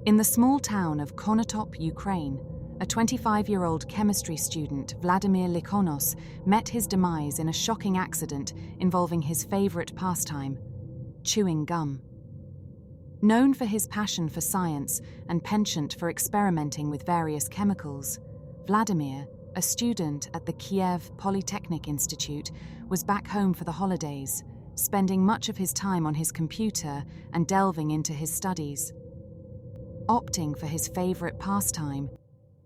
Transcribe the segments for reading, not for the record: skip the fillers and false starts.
In the small town of Konotop, Ukraine, a 25-year-old chemistry student, Vladimir Leonos, met his demise in a shocking accident involving his favorite pastime, chewing gum. Known for his passion for science and penchant for experimenting with various chemicals, Vladimir, a student at the Kiev Polytechnic Institute, was back home for the holidays, spending much of his time on his computer and delving into his studies. Opting for his favorite pastime,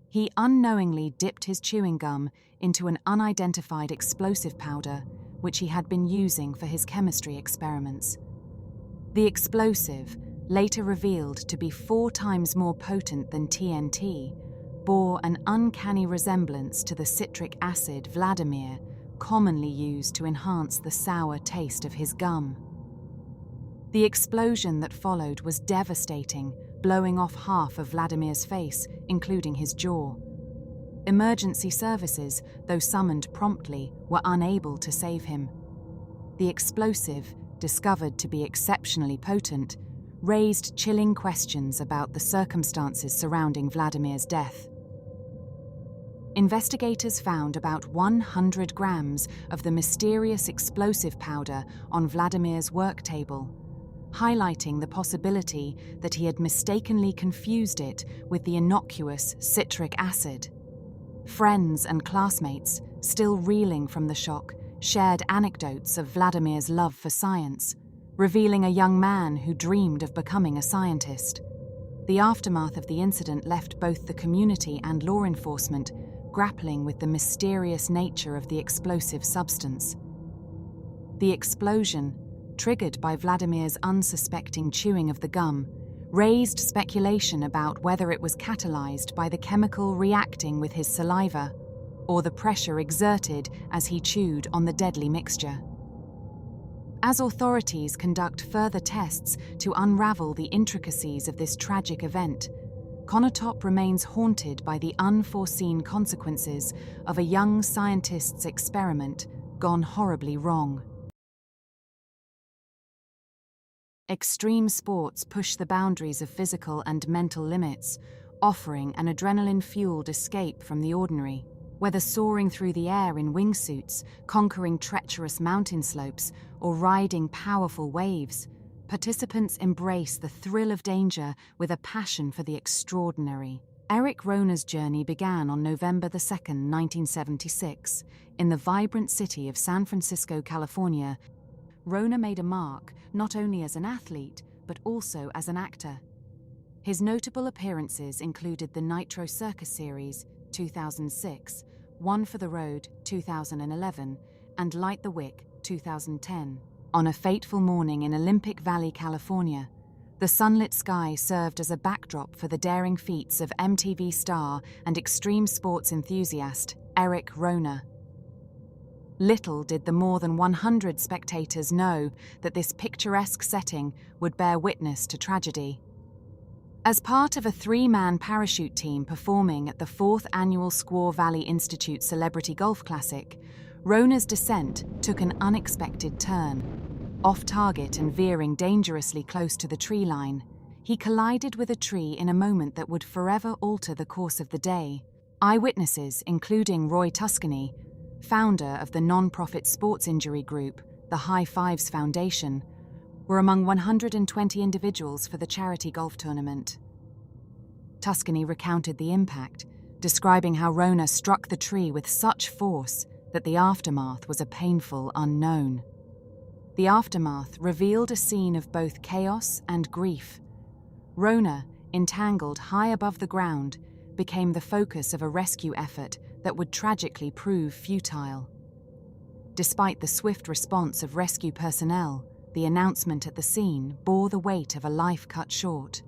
he unknowingly dipped his chewing gum into an unidentified explosive powder, which he had been using for his chemistry experiments. The explosive, later revealed to be 4 times more potent than TNT, bore an uncanny resemblance to the citric acid Vladimir commonly used to enhance the sour taste of his gum. The explosion that followed was devastating, blowing off half of Vladimir's face, including his jaw. Emergency services, though summoned promptly, were unable to save him. The explosive, discovered to be exceptionally potent, raised chilling questions about the circumstances surrounding Vladimir's death. Investigators found about 100 grams of the mysterious explosive powder on Vladimir's work table, highlighting the possibility that he had mistakenly confused it with the innocuous citric acid. Friends and classmates, still reeling from the shock, shared anecdotes of Vladimir's love for science, revealing a young man who dreamed of becoming a scientist. The aftermath of the incident left both the community and law enforcement grappling with the mysterious nature of the explosive substance. The explosion, triggered by Vladimir's unsuspecting chewing of the gum, raised speculation about whether it was catalyzed by the chemical reacting with his saliva or the pressure exerted as he chewed on the deadly mixture. As authorities conduct further tests to unravel the intricacies of this tragic event, Konotop remains haunted by the unforeseen consequences of a young scientist's experiment gone horribly wrong. Extreme sports push the boundaries of physical and mental limits, offering an adrenaline-fueled escape from the ordinary. Whether soaring through the air in wingsuits, conquering treacherous mountain slopes, or riding powerful waves, participants embrace the thrill of danger with a passion for the extraordinary. Rona's journey began on November 2, 1976, in the vibrant city of San Francisco, California. Rona made a mark not only as an athlete, but also as an actor. His notable appearances included the Nitro Circus Series, 2006, One for the Road, 2011, and Light the Wick, 2010. On a fateful morning in Olympic Valley, California, the sunlit sky served as a backdrop for the daring feats of MTV star and extreme sports enthusiast Rona. Little did the more than 100 spectators know that this picturesque setting would bear witness to tragedy. As part of a 3-man parachute team performing at the 4th annual Squaw Valley Institute Celebrity Golf Classic, Rona's descent took an unexpected turn. Off target and veering dangerously close to the tree line, he collided with a tree in a moment that would forever alter the course of the day. Eyewitnesses, including Roy Tuscany, founder of the non-profit sports injury group, the High Fives Foundation, were among 120 individuals for the charity golf tournament. Tuscany recounted the impact, describing how Rona struck the tree with such force that the aftermath was a painful unknown. The aftermath revealed a scene of both chaos and grief. Rona, entangled high above the ground, became the focus of a rescue effort that would tragically prove futile. Despite the swift response of rescue personnel, the announcement at the scene bore the weight of a life cut short.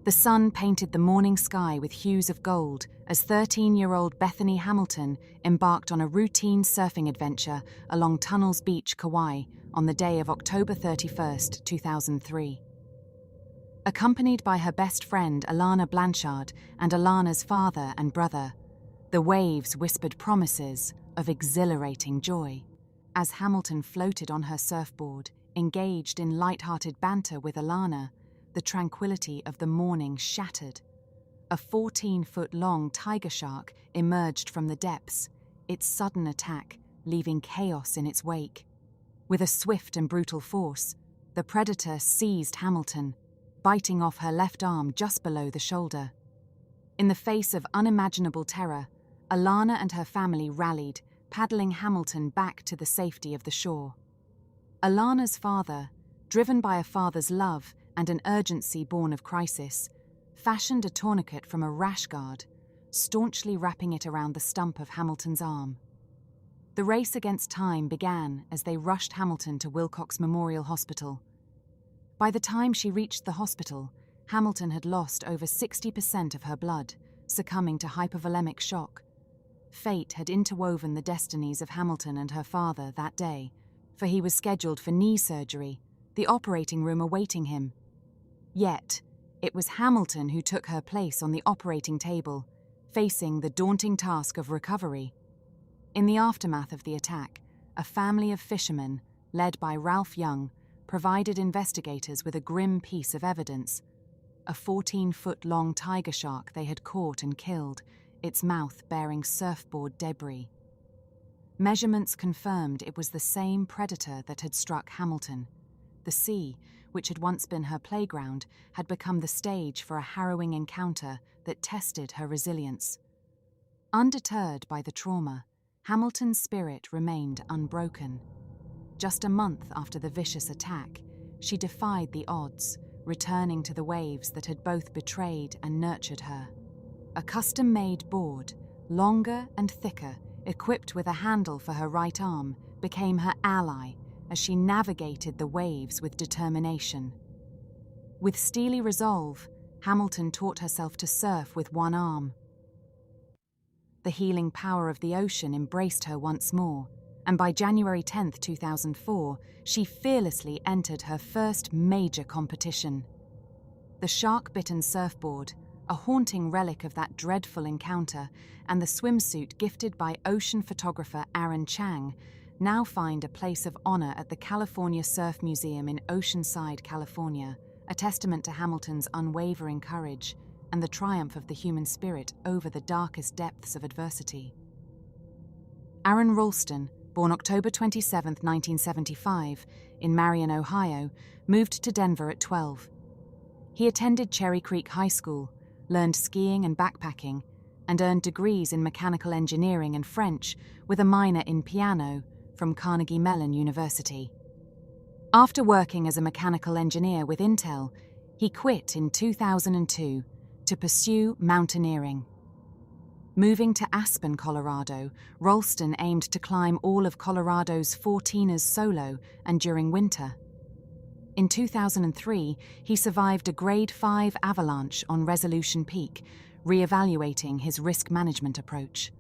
The sun painted the morning sky with hues of gold as 13-year-old Bethany Hamilton embarked on a routine surfing adventure along Tunnels Beach, Kauai, on the day of October 31, 2003. Accompanied by her best friend Alana Blanchard and Alana's father and brother, the waves whispered promises of exhilarating joy. As Hamilton floated on her surfboard, engaged in light-hearted banter with Alana, the tranquility of the morning shattered. A 14-foot-long tiger shark emerged from the depths, its sudden attack leaving chaos in its wake. With a swift and brutal force, the predator seized Hamilton, biting off her left arm just below the shoulder. In the face of unimaginable terror, Alana and her family rallied, paddling Hamilton back to the safety of the shore. Alana's father, driven by a father's love and an urgency born of crisis, fashioned a tourniquet from a rash guard, staunchly wrapping it around the stump of Hamilton's arm. The race against time began as they rushed Hamilton to Wilcox Memorial Hospital. By the time she reached the hospital, Hamilton had lost over 60% of her blood, succumbing to hypovolemic shock. Fate had interwoven the destinies of Hamilton and her father that day, for he was scheduled for knee surgery, the operating room awaiting him. Yet, it was Hamilton who took her place on the operating table, facing the daunting task of recovery. In the aftermath of the attack, a family of fishermen, led by Ralph Young, provided investigators with a grim piece of evidence: a 14-foot-long tiger shark they had caught and killed, its mouth bearing surfboard debris. Measurements confirmed it was the same predator that had struck Hamilton. The sea, which had once been her playground, had become the stage for a harrowing encounter that tested her resilience. Undeterred by the trauma, Hamilton's spirit remained unbroken. Just a month after the vicious attack, she defied the odds, returning to the waves that had both betrayed and nurtured her. A custom-made board, longer and thicker, equipped with a handle for her right arm, became her ally as she navigated the waves with determination. With steely resolve, Hamilton taught herself to surf with one arm. The healing power of the ocean embraced her once more, and by January 10, 2004, she fearlessly entered her first major competition. The shark-bitten surfboard, a haunting relic of that dreadful encounter, and the swimsuit gifted by ocean photographer Aaron Chang, now find a place of honor at the California Surf Museum in Oceanside, California, a testament to Hamilton's unwavering courage and the triumph of the human spirit over the darkest depths of adversity. Aron Ralston, born October 27, 1975, in Marion, Ohio, moved to Denver at 12. He attended Cherry Creek High School, learned skiing and backpacking, and earned degrees in mechanical engineering and French with a minor in piano from Carnegie Mellon University. After working as a mechanical engineer with Intel, he quit in 2002 to pursue mountaineering. Moving to Aspen, Colorado, Ralston aimed to climb all of Colorado's 14ers solo and during winter. In 2003, he survived a Grade 5 avalanche on Resolution Peak, re-evaluating his risk management approach.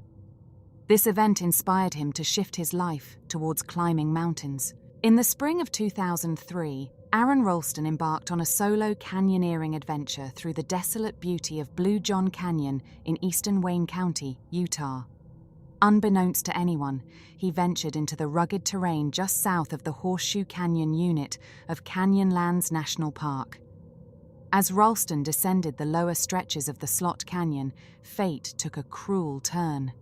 This event inspired him to shift his life towards climbing mountains. In the spring of 2003, Aron Ralston embarked on a solo canyoneering adventure through the desolate beauty of Blue John Canyon in eastern Wayne County, Utah. Unbeknownst to anyone, he ventured into the rugged terrain just south of the Horseshoe Canyon unit of Canyonlands National Park. As Ralston descended the lower stretches of the Slot Canyon, fate took a cruel turn.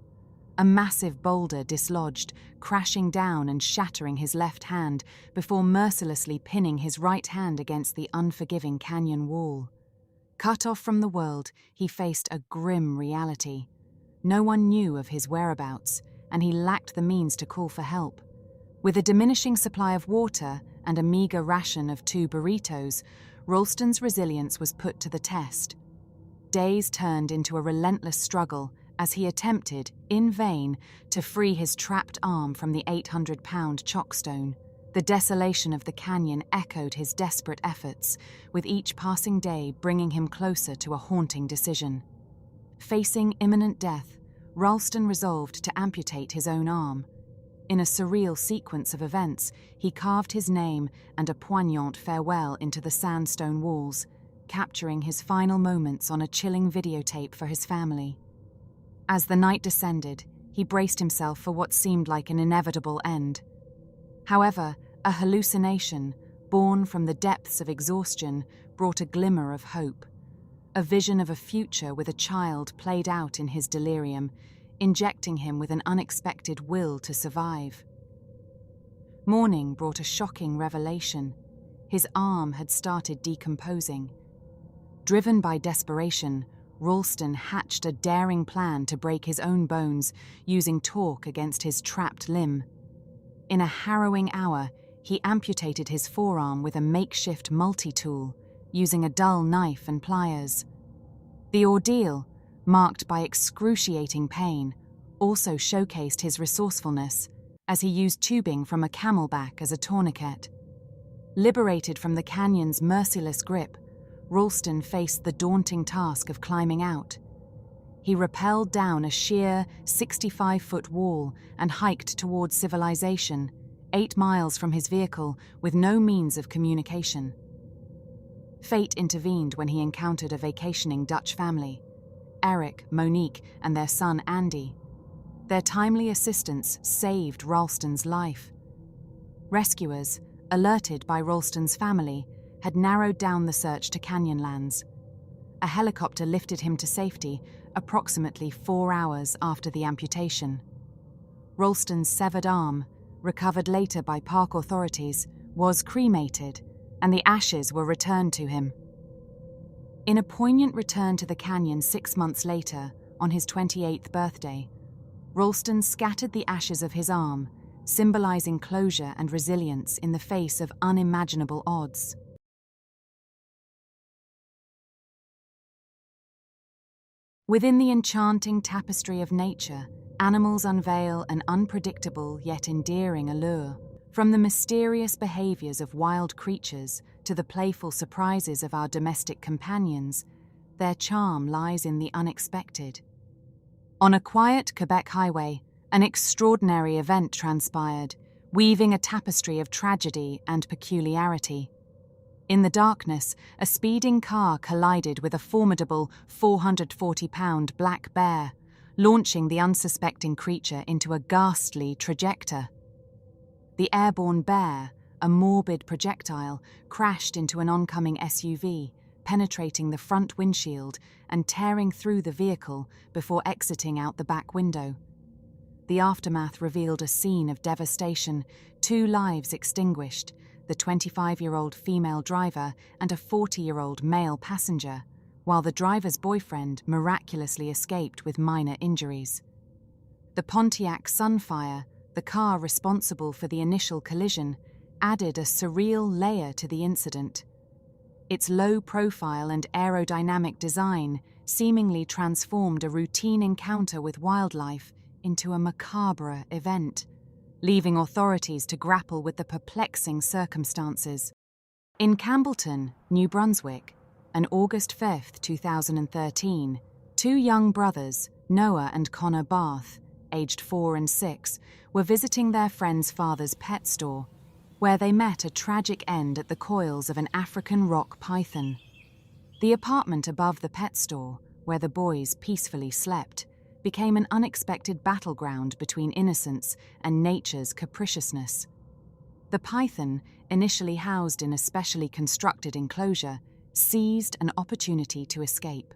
A massive boulder dislodged, crashing down and shattering his left hand before mercilessly pinning his right hand against the unforgiving canyon wall. Cut off from the world, he faced a grim reality. No one knew of his whereabouts, and he lacked the means to call for help. With a diminishing supply of water and a meager ration of 2 burritos, Ralston's resilience was put to the test. Days turned into a relentless struggle as he attempted, in vain, to free his trapped arm from the 800-pound chockstone. The desolation of the canyon echoed his desperate efforts, with each passing day bringing him closer to a haunting decision. Facing imminent death, Ralston resolved to amputate his own arm. In a surreal sequence of events, he carved his name and a poignant farewell into the sandstone walls, capturing his final moments on a chilling videotape for his family. As the night descended, he braced himself for what seemed like an inevitable end. However, a hallucination, born from the depths of exhaustion, brought a glimmer of hope. A vision of a future with a child played out in his delirium, injecting him with an unexpected will to survive. Morning brought a shocking revelation. His arm had started decomposing. Driven by desperation, Ralston hatched a daring plan to break his own bones, using torque against his trapped limb. In a harrowing hour, he amputated his forearm with a makeshift multi-tool, using a dull knife and pliers. The ordeal, marked by excruciating pain, also showcased his resourcefulness, as he used tubing from a camelback as a tourniquet. Liberated from the canyon's merciless grip, Ralston faced the daunting task of climbing out. He rappelled down a sheer 65-foot wall and hiked towards civilization, 8 miles from his vehicle with no means of communication. Fate intervened when he encountered a vacationing Dutch family, Eric, Monique, and their son Andy. Their timely assistance saved Ralston's life. Rescuers, alerted by Ralston's family, had narrowed down the search to Canyonlands. A helicopter lifted him to safety approximately 4 hours after the amputation. Ralston's severed arm, recovered later by park authorities, was cremated, and the ashes were returned to him. In a poignant return to the canyon 6 months later, on his 28th birthday, Ralston scattered the ashes of his arm, symbolizing closure and resilience in the face of unimaginable odds. Within the enchanting tapestry of nature, animals unveil an unpredictable yet endearing allure. From the mysterious behaviors of wild creatures to the playful surprises of our domestic companions, their charm lies in the unexpected. On a quiet Quebec highway, an extraordinary event transpired, weaving a tapestry of tragedy and peculiarity. In the darkness, a speeding car collided with a formidable 440-pound black bear, launching the unsuspecting creature into a ghastly trajectory. The airborne bear, a morbid projectile, crashed into an oncoming SUV, penetrating the front windshield and tearing through the vehicle before exiting out the back window. The aftermath revealed a scene of devastation, 2 lives extinguished, the 25-year-old female driver and a 40-year-old male passenger, while the driver's boyfriend miraculously escaped with minor injuries. The Pontiac Sunfire, the car responsible for the initial collision, added a surreal layer to the incident. Its low profile and aerodynamic design seemingly transformed a routine encounter with wildlife into a macabre event, leaving authorities to grapple with the perplexing circumstances. In Campbellton, New Brunswick, on August 5, 2013, 2 young brothers, Noah and Connor Barth, aged 4 and 6, were visiting their friend's father's pet store, where they met a tragic end at the coils of an African rock python. The apartment above the pet store, where the boys peacefully slept, became an unexpected battleground between innocence and nature's capriciousness. The python, initially housed in a specially constructed enclosure, seized an opportunity to escape.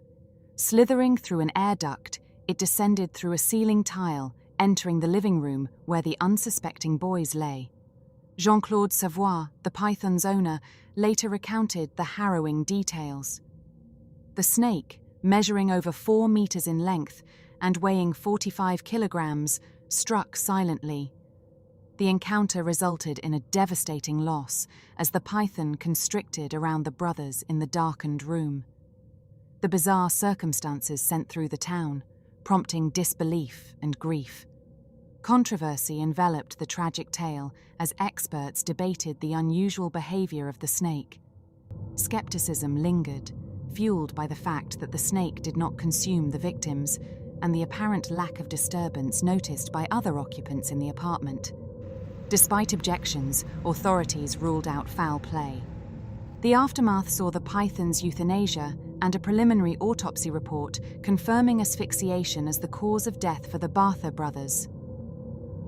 Slithering through an air duct, it descended through a ceiling tile, entering the living room where the unsuspecting boys lay. Jean-Claude Savoie, the python's owner, later recounted the harrowing details. The snake, measuring over 4 meters in length and weighing 45 kilograms, struck silently. The encounter resulted in a devastating loss as the python constricted around the brothers in the darkened room. The bizarre circumstances sent through the town, prompting disbelief and grief. Controversy enveloped the tragic tale as experts debated the unusual behavior of the snake. Skepticism lingered, fueled by the fact that the snake did not consume the victims and the apparent lack of disturbance noticed by other occupants in the apartment. Despite objections, authorities ruled out foul play. The aftermath saw the python's euthanasia and a preliminary autopsy report confirming asphyxiation as the cause of death for the Bartha brothers.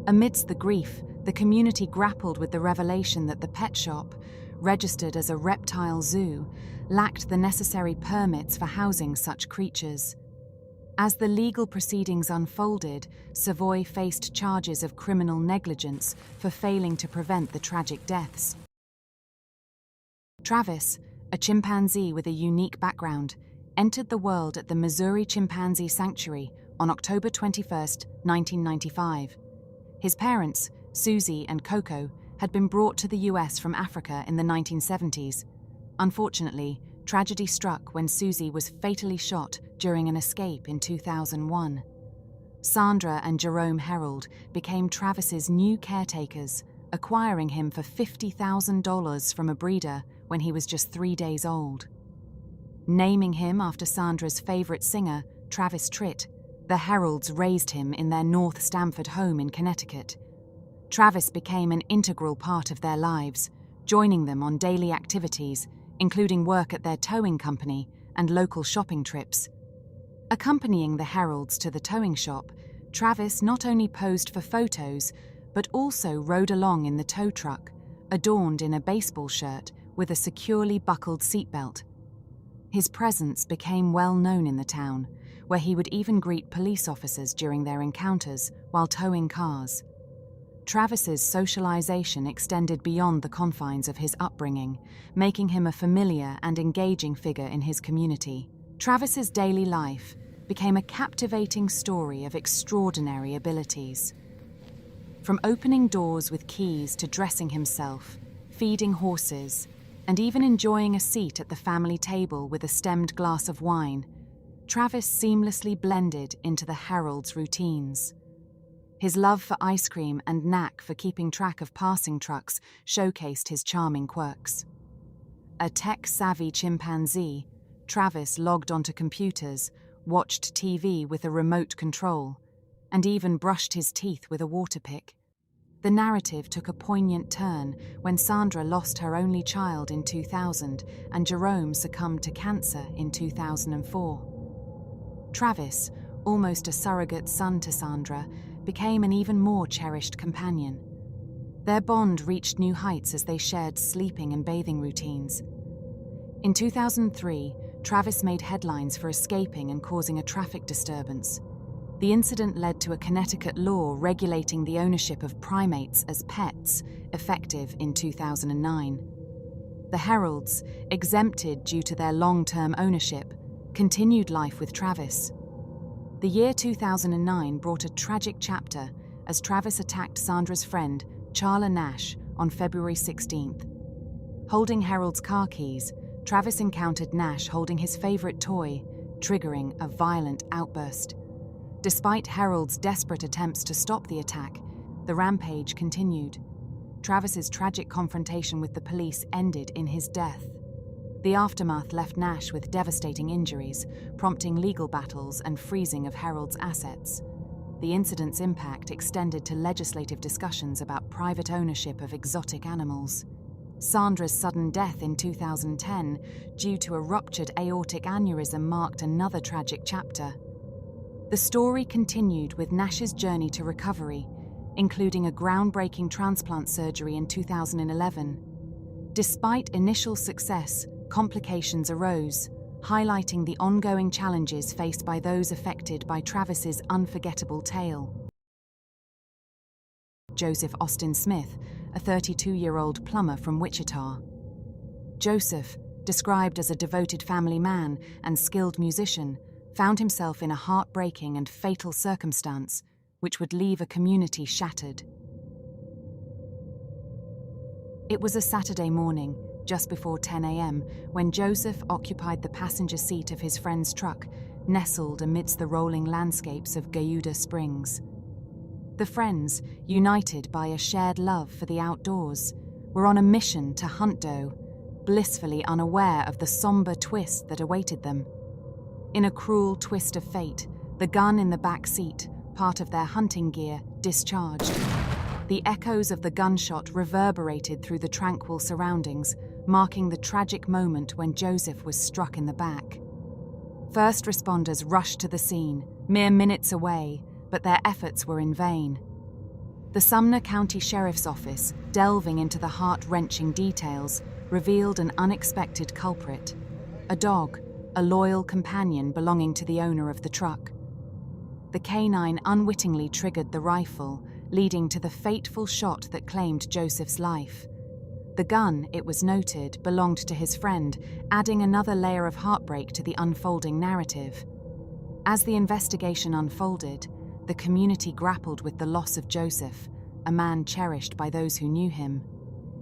Amidst the grief, the community grappled with the revelation that the pet shop, registered as a reptile zoo, lacked the necessary permits for housing such creatures. As the legal proceedings unfolded, Savoy faced charges of criminal negligence for failing to prevent the tragic deaths. Travis, a chimpanzee with a unique background, entered the world at the Missouri Chimpanzee Sanctuary on October 21, 1995. His parents, Susie and Coco, had been brought to the US from Africa in the 1970s. Unfortunately, tragedy struck when Susie was fatally shot during an escape in 2001. Sandra and Jerome Herold became Travis's new caretakers, acquiring him for $50,000 from a breeder when he was just 3 days old. Naming him after Sandra's favorite singer, Travis Tritt, the Herolds raised him in their North Stamford home in Connecticut. Travis became an integral part of their lives, joining them on daily activities, including work at their towing company and local shopping trips. Accompanying the Herolds to the towing shop, Travis not only posed for photos, but also rode along in the tow truck, adorned in a baseball shirt with a securely buckled seatbelt. His presence became well known in the town, where he would even greet police officers during their encounters while towing cars. Travis's socialization extended beyond the confines of his upbringing, making him a familiar and engaging figure in his community. Travis's daily life became a captivating story of extraordinary abilities. From opening doors with keys to dressing himself, feeding horses, and even enjoying a seat at the family table with a stemmed glass of wine, Travis seamlessly blended into the Herolds' routines. His love for ice cream and knack for keeping track of passing trucks showcased his charming quirks. A tech-savvy chimpanzee, Travis logged onto computers, watched TV with a remote control, and even brushed his teeth with a water pick. The narrative took a poignant turn when Sandra lost her only child in 2000 and Jerome succumbed to cancer in 2004. Travis, almost a surrogate son to Sandra, became an even more cherished companion. Their bond reached new heights as they shared sleeping and bathing routines. In 2003, Travis made headlines for escaping and causing a traffic disturbance. The incident led to a Connecticut law regulating the ownership of primates as pets, effective in 2009. The Herolds, exempted due to their long-term ownership, continued life with Travis. The year 2009 brought a tragic chapter as Travis attacked Sandra's friend, Charla Nash, on February 16th. Holding Herold's car keys, Travis encountered Nash holding his favorite toy, triggering a violent outburst. Despite Herold's desperate attempts to stop the attack, the rampage continued. Travis's tragic confrontation with the police ended in his death. The aftermath left Nash with devastating injuries, prompting legal battles and freezing of Herold's assets. The incident's impact extended to legislative discussions about private ownership of exotic animals. Sandra's sudden death in 2010 due to a ruptured aortic aneurysm marked another tragic chapter. The story continued with Nash's journey to recovery, including a groundbreaking transplant surgery in 2011. Despite initial success, complications arose, highlighting the ongoing challenges faced by those affected by Travis's unforgettable tale. Joseph Austin Smith, a 32-year-old plumber from Wichita. Joseph, described as a devoted family man and skilled musician, found himself in a heartbreaking and fatal circumstance, which would leave a community shattered. It was a Saturday morning, just before 10 a.m., when Joseph occupied the passenger seat of his friend's truck, nestled amidst the rolling landscapes of Gouda Springs. The friends, united by a shared love for the outdoors, were on a mission to hunt doe, blissfully unaware of the somber twist that awaited them. In a cruel twist of fate, the gun in the back seat, part of their hunting gear, discharged. The echoes of the gunshot reverberated through the tranquil surroundings, marking the tragic moment when Joseph was struck in the back. First responders rushed to the scene, mere minutes away, but their efforts were in vain. The Sumner County Sheriff's Office, delving into the heart-wrenching details, revealed an unexpected culprit, a dog, a loyal companion belonging to the owner of the truck. The canine unwittingly triggered the rifle, leading to the fateful shot that claimed Joseph's life. The gun, it was noted, belonged to his friend, adding another layer of heartbreak to the unfolding narrative. As the investigation unfolded, the community grappled with the loss of Joseph, a man cherished by those who knew him.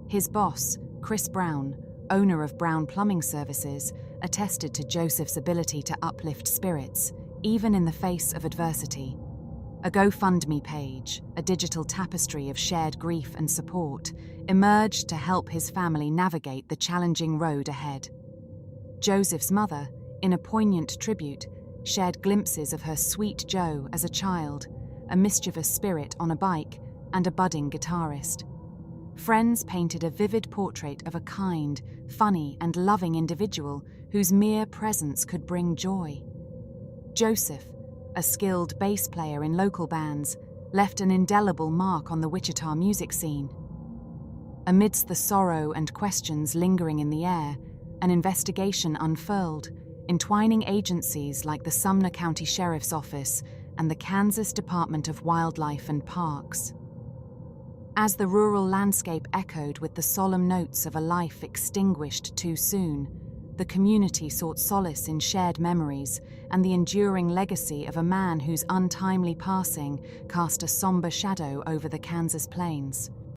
His boss, Chris Brown, owner of Brown Plumbing Services, attested to Joseph's ability to uplift spirits, even in the face of adversity. A GoFundMe page, a digital tapestry of shared grief and support, emerged to help his family navigate the challenging road ahead. Joseph's mother, in a poignant tribute, shared glimpses of her sweet Joe as a child, a mischievous spirit on a bike, and a budding guitarist. Friends painted a vivid portrait of a kind, funny, and loving individual whose mere presence could bring joy. Joseph, a skilled bass player in local bands, left an indelible mark on the Wichita music scene. Amidst the sorrow and questions lingering in the air, an investigation unfurled, entwining agencies like the Sumner County Sheriff's Office and the Kansas Department of Wildlife and Parks. As the rural landscape echoed with the solemn notes of a life extinguished too soon, the community sought solace in shared memories and the enduring legacy of a man whose untimely passing cast a somber shadow over the Kansas plains.